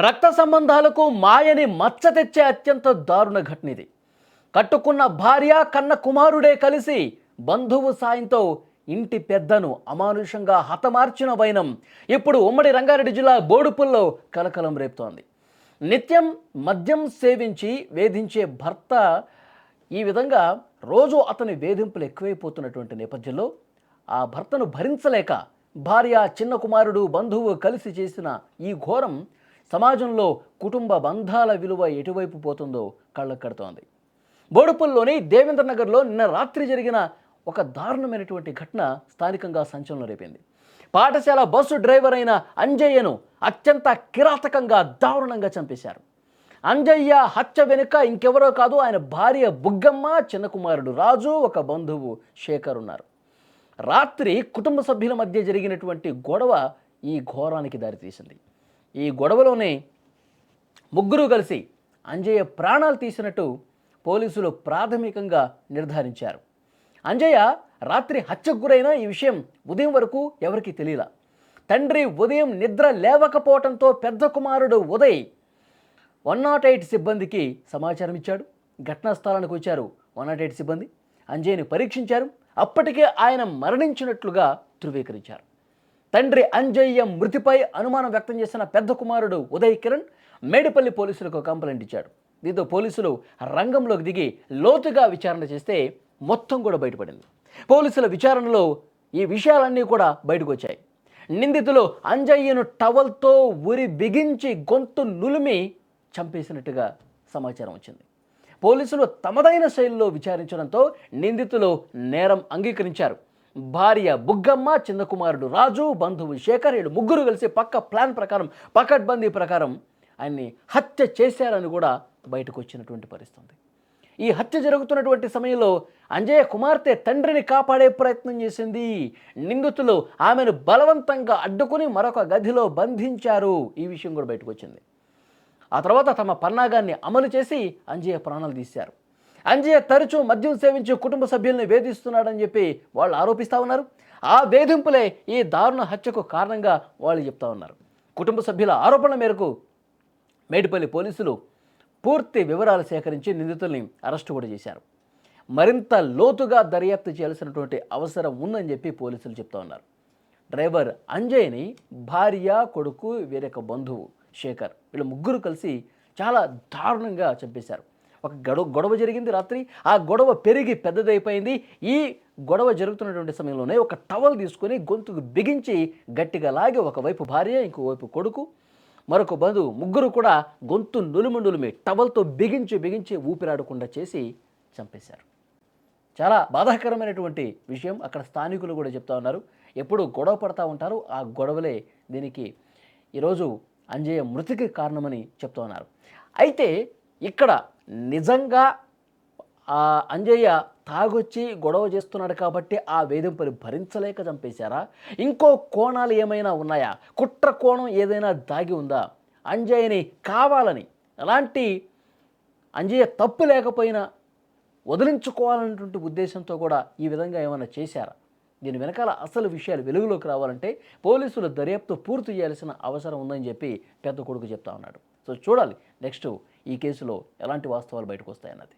రక్త సంబంధాలకు మాయని మచ్చ తెచ్చే అత్యంత దారుణ ఘటన ఇది. కట్టుకున్న భార్య కన్న కుమారుడే కలిసి బంధువు సాయంతో ఇంటి పెద్దను అమానుషంగా హతమార్చిన వైనం ఇప్పుడు ఉమ్మడి రంగారెడ్డి జిల్లా బోడుపుల్లో కలకలం రేపుతోంది. నిత్యం మద్యం సేవించి వేధించే భర్త ఈ విధంగా రోజు అతని వేధింపులు ఎక్కువైపోతున్నటువంటి నేపథ్యంలో ఆ భర్తను భరించలేక భార్య, చిన్న కుమారుడు, బంధువు కలిసి చేసిన ఈ ఘోరం సమాజంలో కుటుంబ బంధాల విలువ ఎటువైపు పోతుందో కళ్ళకు కడుతోంది. బోడుపుల్లోని దేవేంద్ర నగర్లో నిన్న రాత్రి జరిగిన ఒక దారుణమైనటువంటి ఘటన స్థానికంగా సంచలనం రేపింది. పాఠశాల బస్సు డ్రైవర్ అయిన అంజయ్యను అత్యంత కిరాతకంగా దారుణంగా చంపేశారు. అంజయ్య హత్య వెనుక ఇంకెవరో కాదు, ఆయన భార్య బుగ్గమ్మ, చిన్న కుమారుడు రాజు, ఒక బంధువు శేఖర్ ఉన్నారు. రాత్రి కుటుంబ సభ్యుల మధ్య జరిగినటువంటి గొడవ ఈ ఘోరానికి దారితీసింది. ఈ గొడవలోనే ముగ్గురు కలిసి అంజయ్య ప్రాణాలు తీసినట్టు పోలీసులు ప్రాథమికంగా నిర్ధారించారు. అంజయ్య రాత్రి హత్యకు గురైన ఈ విషయం ఉదయం వరకు ఎవరికీ తెలియలా. తండ్రి ఉదయం నిద్ర లేవకపోవడంతో పెద్ద కుమారుడు ఉదయ్ 108 సిబ్బందికి సమాచారం ఇచ్చాడు. ఘటనా స్థలానికి వచ్చారు 108 సిబ్బంది. అంజయ్యని పరీక్షించారు. అప్పటికే ఆయన మరణించినట్లుగా ధృవీకరించారు. తండ్రి అంజయ్య మృతిపై అనుమానం వ్యక్తం చేసిన పెద్ద కుమారుడు ఉదయ్ కిరణ్ మేడిపల్లి పోలీసులకు కంప్లైంట్ ఇచ్చాడు. దీంతో పోలీసులు రంగంలోకి దిగి లోతుగా విచారణ చేస్తే మొత్తం కూడా బయటపడింది. పోలీసుల విచారణలో ఈ విషయాలన్నీ కూడా బయటకు వచ్చాయి. నిందితులు అంజయ్యను టవల్తో ఉరి బిగించి గొంతు నులిమి చంపేసినట్టుగా సమాచారం వచ్చింది. పోలీసులు తమదైన శైలిలో విచారించడంతో నిందితులు నేరం అంగీకరించారు. భార్య బుగ్గమ్మ, చిన్న కుమారుడు రాజు, బంధువు శేఖర్, వీళ్ళు ముగ్గురు కలిసి ప్లాన్ ప్రకారం, పకడ్బందీ ప్రకారం ఆయన్ని హత్య చేశారని కూడా బయటకు వచ్చినటువంటి పరిస్థితి. ఈ హత్య జరుగుతున్నటువంటి సమయంలో అంజయ్య కుమార్తె తండ్రిని కాపాడే ప్రయత్నం చేసింది. నిందితులు ఆమెను బలవంతంగా అడ్డుకుని మరొక గదిలో బంధించారు. ఈ విషయం కూడా బయటకు వచ్చింది. ఆ తర్వాత తమ పన్నాగాన్ని అమలు చేసి అంజయ్య ప్రాణాలు తీశారు. అంజయ్య తరచూ మద్యం సేవించి కుటుంబ సభ్యుల్ని వేధిస్తున్నాడని చెప్పి వాళ్ళు ఆరోపిస్తూ ఉన్నారు. ఆ వేధింపులే ఈ దారుణ హత్యకు కారణంగా వాళ్ళు చెప్తా ఉన్నారు. కుటుంబ సభ్యుల ఆరోపణల మేరకు మేడిపల్లి పోలీసులు పూర్తి వివరాలు సేకరించి నిందితుల్ని అరెస్టు కూడా చేశారు. మరింత లోతుగా దర్యాప్తు చేయాల్సినటువంటి అవసరం ఉందని చెప్పి పోలీసులు చెప్తా ఉన్నారు. డ్రైవర్ అంజయ్యని భార్య, కొడుకు, వేరొక బంధువు శేఖర్, వీళ్ళు ముగ్గురు కలిసి చాలా దారుణంగా చంపేశారు. ఒక గొడవ జరిగింది రాత్రి. ఆ గొడవ పెరిగి పెద్దదైపోయింది. ఈ గొడవ జరుగుతున్నటువంటి సమయంలోనే ఒక టవల్ తీసుకొని గొంతుకు బిగించి గట్టిగా లాగి ఒకవైపు భార్య, ఇంకోవైపు కొడుకు, మరొక బంధువు ముగ్గురు కూడా గొంతు నులిమి టవల్తో బిగించి ఊపిరాడకుండా చేసి చంపేశారు. చాలా బాధాకరమైనటువంటి విషయం. అక్కడ స్థానికులు కూడా చెప్తా ఉన్నారు, ఎప్పుడు గొడవ పడతా ఉంటారు. ఆ గొడవలే దీనికి ఈరోజు అంజయ్య మృతికి కారణమని చెప్తా ఉన్నారు. అయితే ఇక్కడ నిజంగా ఆ అంజయ్య తాగొచ్చి గొడవ చేస్తున్నాడు కాబట్టి ఆ వేధింపుని భరించలేక చంపేశారా? ఇంకో కోణాలు ఏమైనా ఉన్నాయా? కుట్ర కోణం ఏదైనా దాగి ఉందా? అంజయ్యని కావాలని, అలాంటి అంజయ్య తప్పు లేకపోయినా వదిలించుకోవాలన్నటువంటి ఉద్దేశంతో కూడా ఈ విధంగా ఏమైనా చేశారా? దీని వెనకాల అసలు విషయాలు వెలుగులోకి రావాలంటే పోలీసులు దర్యాప్తు పూర్తి చేయాల్సిన అవసరం ఉందని చెప్పి పెద్ద కొడుకు చెప్తా ఉన్నాడు. సో చూడాలి నెక్స్ట్ ఈ కేసులో ఎలాంటి వాస్తవాలు బయటకు వస్తాయన్నది.